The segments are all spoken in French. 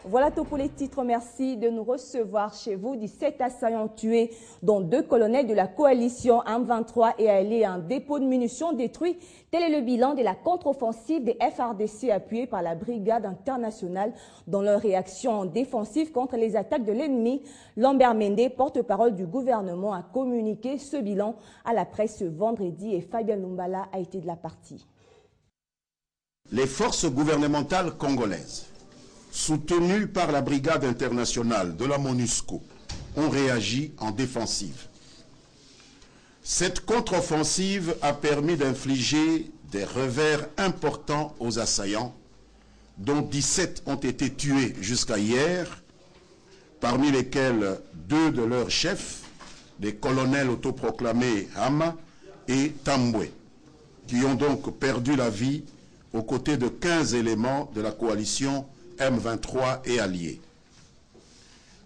Voilà tout pour les titres. Merci de nous recevoir chez vous. 17 assaillants tués, dont 2 colonels de la coalition M23 et alliés. Un dépôt de munitions détruit. Tel est le bilan de la contre-offensive des FARDC appuyée par la Brigade internationale dans leur réaction défensive contre les attaques de l'ennemi. Lambert Mende, porte-parole du gouvernement, a communiqué ce bilan à la presse ce vendredi et Fabien Lumbala a été de la partie. Les forces gouvernementales congolaises, soutenues par la Brigade internationale de la MONUSCO, ont réagi en défensive. Cette contre-offensive a permis d'infliger des revers importants aux assaillants, dont 17 ont été tués jusqu'à hier, parmi lesquels 2 de leurs chefs, des colonels autoproclamés Hama et Tambwe, qui ont donc perdu la vie aux côtés de 15 éléments de la coalition M23 et alliés.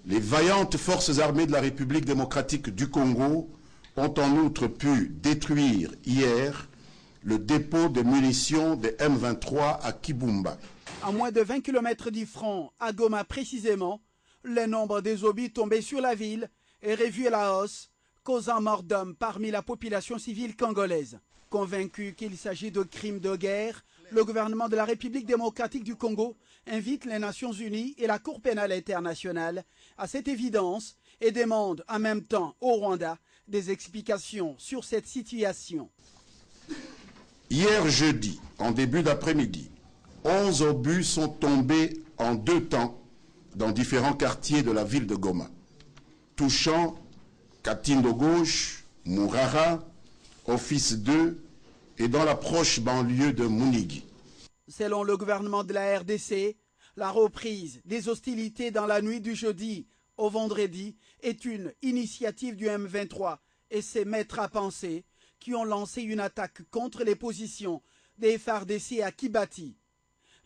Les vaillantes forces armées de la République démocratique du Congo ont en outre pu détruire hier le dépôt de munitions des M23 à Kibumba. À moins de 20 km du front, à Goma précisément, le nombre des obus tombés sur la ville est revu à la hausse, causant mort d'hommes parmi la population civile congolaise. Convaincu qu'il s'agit de crimes de guerre, le gouvernement de la République démocratique du Congo invite les Nations unies et la Cour pénale internationale à cette évidence et demande en même temps au Rwanda des explications sur cette situation. Hier jeudi, en début d'après-midi, 11 obus sont tombés en 2 temps dans différents quartiers de la ville de Goma, touchant Katindo Gauche, Mourara, Office 2 et dans la proche banlieue de Mounigi. Selon le gouvernement de la RDC, la reprise des hostilités dans la nuit du jeudi au vendredi est une initiative du M23 et ses maîtres à penser qui ont lancé une attaque contre les positions des FARDC à Kibati.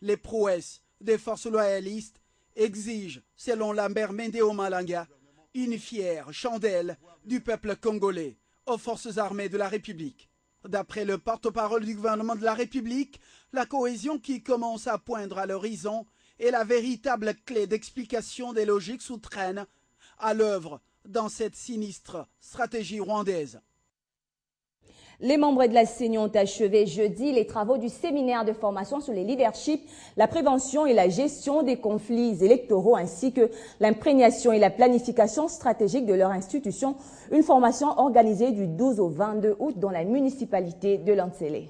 Les prouesses des forces loyalistes exigent, selon Lambert Mende Omalanga, une fière chandelle du peuple congolais aux forces armées de la République. D'après le porte-parole du gouvernement de la République, la cohésion qui commence à poindre à l'horizon est la véritable clé d'explication des logiques souterraines à l'œuvre dans cette sinistre stratégie rwandaise. Les membres de la CENI ont achevé jeudi les travaux du séminaire de formation sur les leaderships, la prévention et la gestion des conflits électoraux ainsi que l'imprégnation et la planification stratégique de leur institution, une formation organisée du 12 au 22 août dans la municipalité de Lantsele.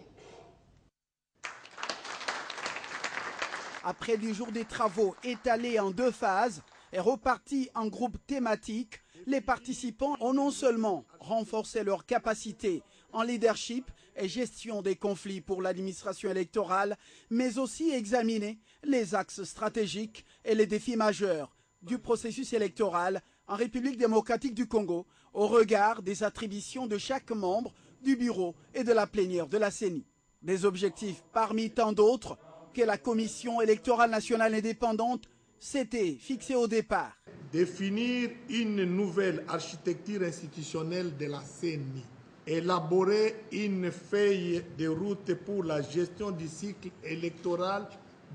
Après 10 jours de travaux étalés en 2 phases et repartis en groupes thématiques, les participants ont non seulement renforcé leurs capacités en leadership et gestion des conflits pour l'administration électorale, mais aussi examiner les axes stratégiques et les défis majeurs du processus électoral en République démocratique du Congo au regard des attributions de chaque membre du bureau et de la plénière de la CENI. Des objectifs parmi tant d'autres que la Commission électorale nationale indépendante s'était fixée au départ. Définir une nouvelle architecture institutionnelle de la CENI. Élaborer une feuille de route pour la gestion du cycle électoral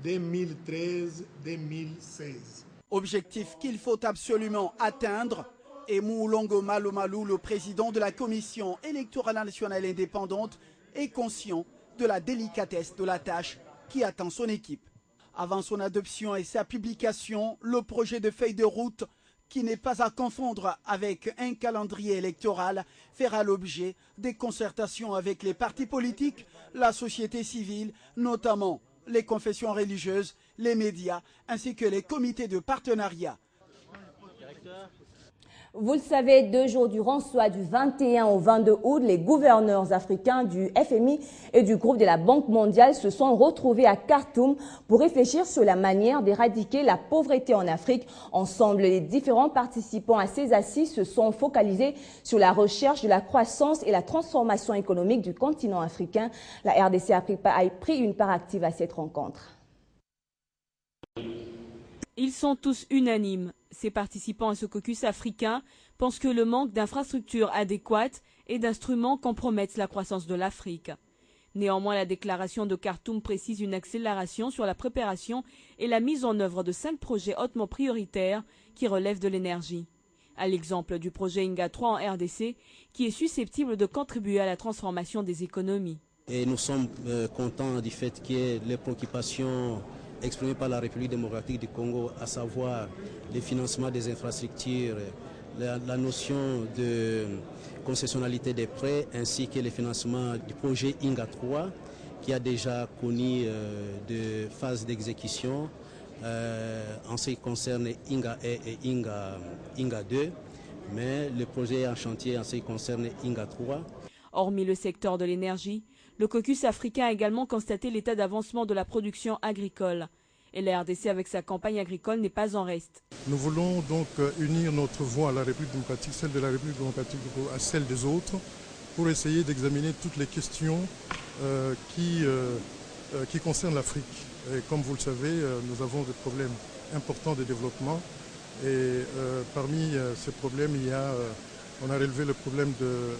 2013-2016. Objectif qu'il faut absolument atteindre. Et Moulongo Malomalou, le président de la Commission électorale nationale indépendante, est conscient de la délicatesse de la tâche qui attend son équipe. Avant son adoption et sa publication, le projet de feuille de route, qui n'est pas à confondre avec un calendrier électoral, fera l'objet des concertations avec les partis politiques, la société civile, notamment les confessions religieuses, les médias, ainsi que les comités de partenariat. Vous le savez, 2 jours durant, soit du 21 au 22 août, les gouverneurs africains du FMI et du groupe de la Banque mondiale se sont retrouvés à Khartoum pour réfléchir sur la manière d'éradiquer la pauvreté en Afrique. Ensemble, les différents participants à ces assises se sont focalisés sur la recherche de la croissance et la transformation économique du continent africain. La RDC a pris une part active à cette rencontre. Ils sont tous unanimes. Ces participants à ce caucus africain pensent que le manque d'infrastructures adéquates et d'instruments compromettent la croissance de l'Afrique. Néanmoins, la déclaration de Khartoum précise une accélération sur la préparation et la mise en œuvre de 5 projets hautement prioritaires qui relèvent de l'énergie. À l'exemple du projet Inga 3 en RDC, qui est susceptible de contribuer à la transformation des économies. Et nous sommes contents du fait qu'il y ait les préoccupations exprimées par la République démocratique du Congo, à savoir le financement des infrastructures, la notion de concessionnalité des prêts, ainsi que le financement du projet Inga 3, qui a déjà connu de phases d'exécution en ce qui concerne Inga 1 et Inga 2, mais le projet est en chantier en ce qui concerne Inga 3. Hormis le secteur de l'énergie, le caucus africain a également constaté l'état d'avancement de la production agricole. Et la RDC, avec sa campagne agricole, n'est pas en reste. Nous voulons donc unir notre voix à la République démocratique, celle de la République démocratique à celle des autres, pour essayer d'examiner toutes les questions qui concernent l'Afrique. Et comme vous le savez, nous avons des problèmes importants de développement. Et parmi ces problèmes, on a relevé le problème de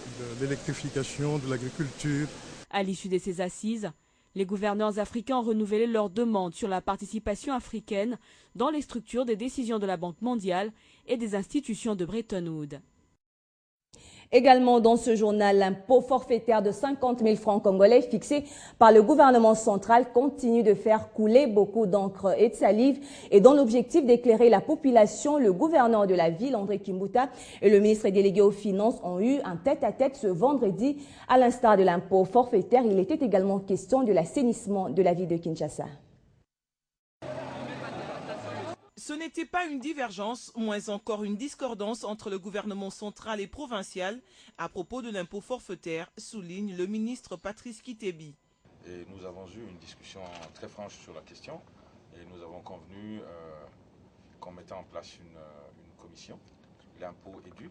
l'électrification, de l'agriculture. À l'issue de ces assises, les gouverneurs africains ont renouvelé leur demande sur la participation africaine dans les structures des décisions de la Banque mondiale et des institutions de Bretton Woods. Également dans ce journal, l'impôt forfaitaire de 50 000 francs congolais fixé par le gouvernement central continue de faire couler beaucoup d'encre et de salive. Et dans l'objectif d'éclairer la population, le gouverneur de la ville, André Kimbuta, et le ministre délégué aux Finances ont eu un tête-à-tête ce vendredi. À l'instar de l'impôt forfaitaire, il était également question de l'assainissement de la ville de Kinshasa. Ce n'était pas une divergence, moins encore une discordance entre le gouvernement central et provincial à propos de l'impôt forfaitaire, souligne le ministre Patrice Kitebi. Et nous avons eu une discussion très franche sur la question et nous avons convenu qu'on mettait en place une commission. L'impôt est dû,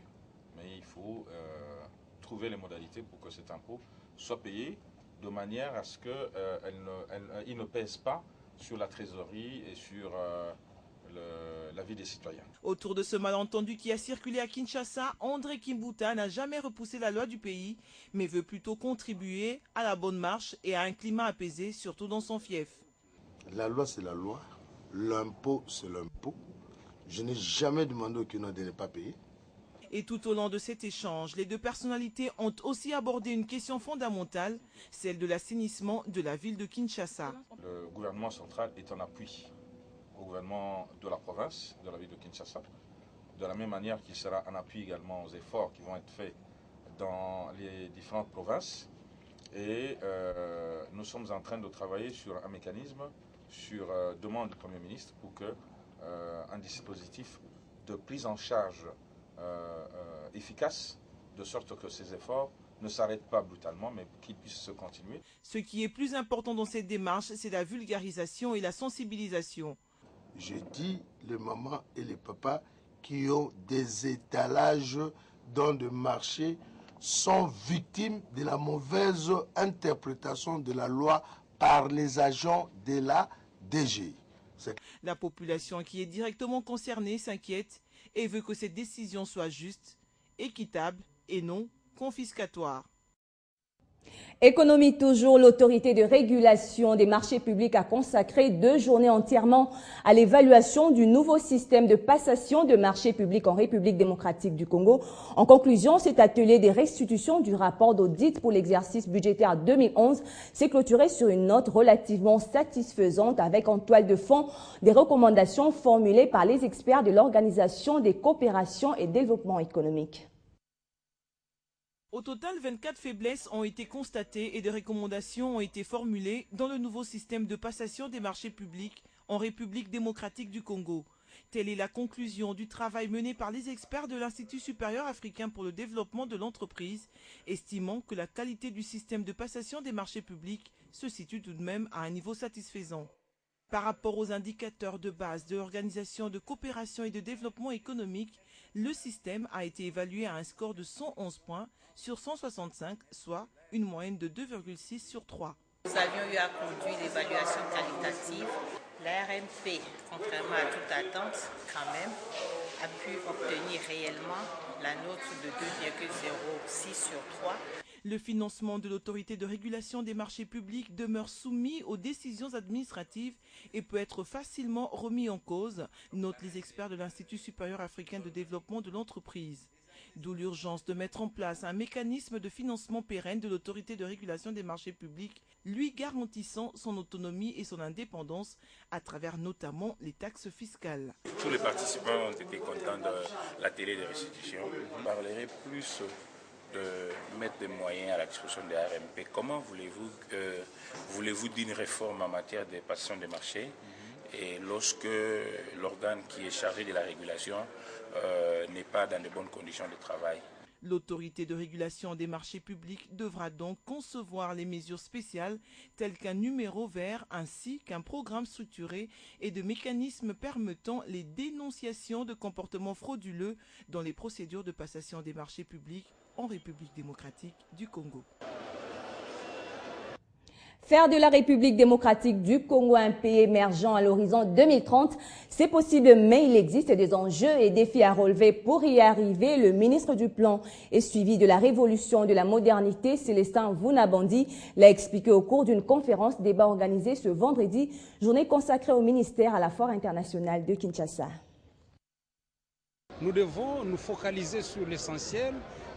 mais il faut trouver les modalités pour que cet impôt soit payé de manière à ce qu'il ne pèse pas sur la trésorerie et sur la vie des citoyens. Autour de ce malentendu qui a circulé à Kinshasa, André Kimbuta n'a jamais repoussé la loi du pays, mais veut plutôt contribuer à la bonne marche et à un climat apaisé, surtout dans son fief. La loi, c'est la loi. L'impôt, c'est l'impôt. Je n'ai jamais demandé au Kenya de ne pas payer. Et tout au long de cet échange, les deux personnalités ont aussi abordé une question fondamentale, celle de l'assainissement de la ville de Kinshasa. Le gouvernement central est en appui au gouvernement de la province, de la ville de Kinshasa, de la même manière qu'il sera en appui également aux efforts qui vont être faits dans les différentes provinces. Et nous sommes en train de travailler sur un mécanisme, sur demande du Premier ministre, pour qu'un dispositif de prise en charge efficace, de sorte que ces efforts ne s'arrêtent pas brutalement, mais qu'ils puissent se continuer. Ce qui est plus important dans cette démarche, c'est la vulgarisation et la sensibilisation. J'ai dit les mamans et les papas qui ont des étalages dans le marché sont victimes de la mauvaise interprétation de la loi par les agents de la DGI. La population qui est directement concernée s'inquiète et veut que cette décision soit juste, équitable et non confiscatoire. Économie toujours, l'autorité de régulation des marchés publics a consacré 2 journées entièrement à l'évaluation du nouveau système de passation de marchés publics en République démocratique du Congo. En conclusion, cet atelier des restitutions du rapport d'audit pour l'exercice budgétaire 2011 s'est clôturé sur une note relativement satisfaisante avec en toile de fond des recommandations formulées par les experts de l'Organisation des coopérations et développement économique. Au total, 24 faiblesses ont été constatées et des recommandations ont été formulées dans le nouveau système de passation des marchés publics en République démocratique du Congo. Telle est la conclusion du travail mené par les experts de l'Institut supérieur africain pour le développement de l'entreprise, estimant que la qualité du système de passation des marchés publics se situe tout de même à un niveau satisfaisant. Par rapport aux indicateurs de base de l'Organisation de coopération et de développement économique, le système a été évalué à un score de 111 points sur 165, soit une moyenne de 2,6 sur 3. Nous avions eu à conduire l'évaluation qualitative. La RMP, contrairement à toute attente, quand même, a pu obtenir réellement la note de 2,06 sur 3. Le financement de l'autorité de régulation des marchés publics demeure soumis aux décisions administratives et peut être facilement remis en cause, notent les experts de l'Institut supérieur africain de développement de l'entreprise. D'où l'urgence de mettre en place un mécanisme de financement pérenne de l'autorité de régulation des marchés publics, lui garantissant son autonomie et son indépendance à travers notamment les taxes fiscales. Tous les participants ont été contents de la télé de restitution. Je parlerai plus de mettre des moyens à la disposition des RMP. Comment voulez-vous d'une réforme en matière de passation des marchés et lorsque l'organe qui est chargé de la régulation n'est pas dans de bonnes conditions de travail? L'autorité de régulation des marchés publics devra donc concevoir les mesures spéciales telles qu'un numéro vert ainsi qu'un programme structuré et de mécanismes permettant les dénonciations de comportements frauduleux dans les procédures de passation des marchés publics en République démocratique du Congo. Faire de la République démocratique du Congo un pays émergent à l'horizon 2030, c'est possible, mais il existe des enjeux et défis à relever pour y arriver. Le ministre du Plan et suivi de la Révolution de la modernité, Célestin Vunabandi, l'a expliqué au cours d'une conférence débat organisée ce vendredi, journée consacrée au ministère à la Foire internationale de Kinshasa. Nous devons nous focaliser sur l'essentiel,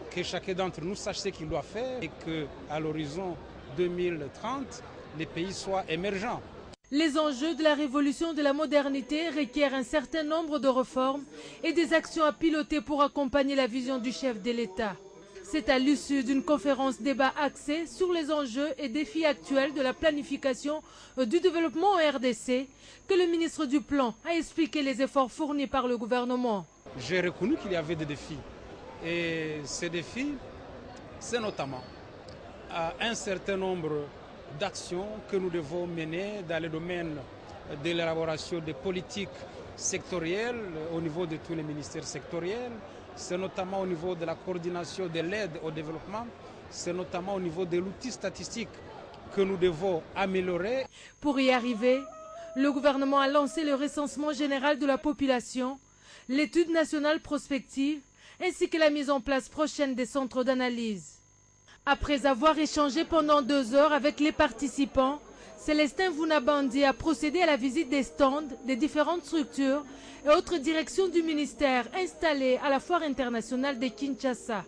que chacun d'entre nous sache ce qu'il doit faire et qu'à l'horizon 2030, les pays soient émergents. Les enjeux de la révolution de la modernité requièrent un certain nombre de réformes et des actions à piloter pour accompagner la vision du chef de l'État. C'est à l'issue d'une conférence débat axée sur les enjeux et défis actuels de la planification du développement en RDC que le ministre du Plan a expliqué les efforts fournis par le gouvernement. J'ai reconnu qu'il y avait des défis. Et ces défis, c'est notamment un certain nombre d'actions que nous devons mener dans le domaine de l'élaboration des politiques sectorielles au niveau de tous les ministères sectoriels. C'est notamment au niveau de la coordination de l'aide au développement. C'est notamment au niveau de l'outil statistique que nous devons améliorer. Pour y arriver, le gouvernement a lancé le recensement général de la population, l'étude nationale prospective, ainsi que la mise en place prochaine des centres d'analyse. Après avoir échangé pendant 2 heures avec les participants, Célestin Vunabandi a procédé à la visite des stands des différentes structures et autres directions du ministère installées à la Foire internationale de Kinshasa.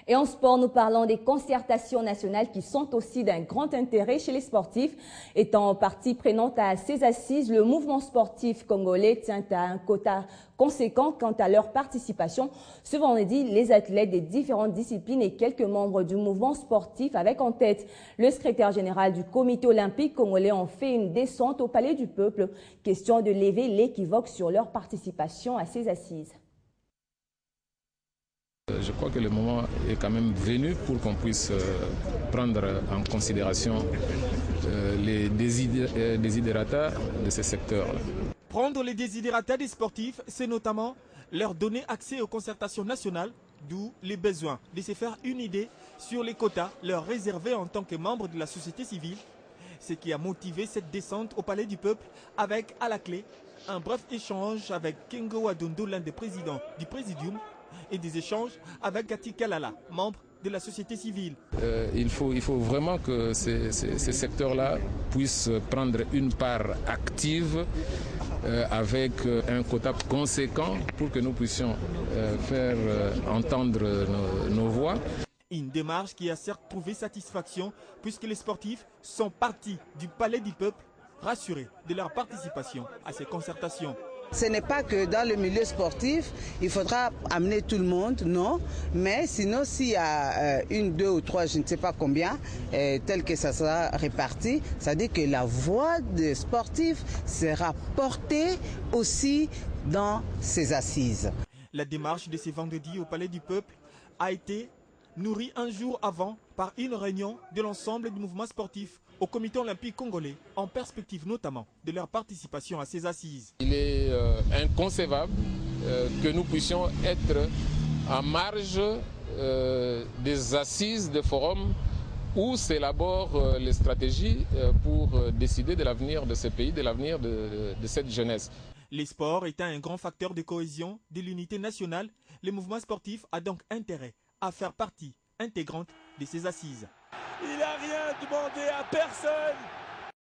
Et en sport, nous parlons des concertations nationales qui sont aussi d'un grand intérêt chez les sportifs. Étant partie prenante à ces assises, le mouvement sportif congolais tient à un quota conséquent quant à leur participation. Ce vendredi, les athlètes des différentes disciplines et quelques membres du mouvement sportif, avec en tête le secrétaire général du comité olympique congolais, ont fait une descente au Palais du Peuple. Question de lever l'équivoque sur leur participation à ces assises. Je crois que le moment est quand même venu pour qu'on puisse prendre en considération les desiderata de ce secteur. Prendre les desiderata des sportifs, c'est notamment leur donner accès aux concertations nationales, d'où les besoins de se faire une idée sur les quotas leur réservés en tant que membres de la société civile, ce qui a motivé cette descente au Palais du Peuple avec, à la clé, un bref échange avec Kengo Wadondo, l'un des présidents du Présidium, et des échanges avec Gati Kalala, membre de la société civile. Il faut vraiment que ces secteurs-là puissent prendre une part active avec un quota conséquent pour que nous puissions faire entendre nos voix. Une démarche qui a certes trouvé satisfaction puisque les sportifs sont partis du Palais du Peuple rassurés de leur participation à ces concertations. Ce n'est pas que dans le milieu sportif, il faudra amener tout le monde, non. Mais sinon, s'il y a 1, 2 ou 3, je ne sais pas combien, tel que ça sera réparti, ça dit que la voix des sportifs sera portée aussi dans ces assises. La démarche de ce vendredi au Palais du Peuple a été nourrie un jour avant par une réunion de l'ensemble du mouvement sportif au comité olympique congolais, en perspective notamment de leur participation à ces assises. Il est inconcevable que nous puissions être en marge des assises de forums où s'élaborent les stratégies pour décider de l'avenir de ce pays, de l'avenir de cette jeunesse. Les sports étant un grand facteur de cohésion de l'unité nationale, le mouvement sportif a donc intérêt à faire partie intégrante de ces assises. Il n'a rien demandé à personne.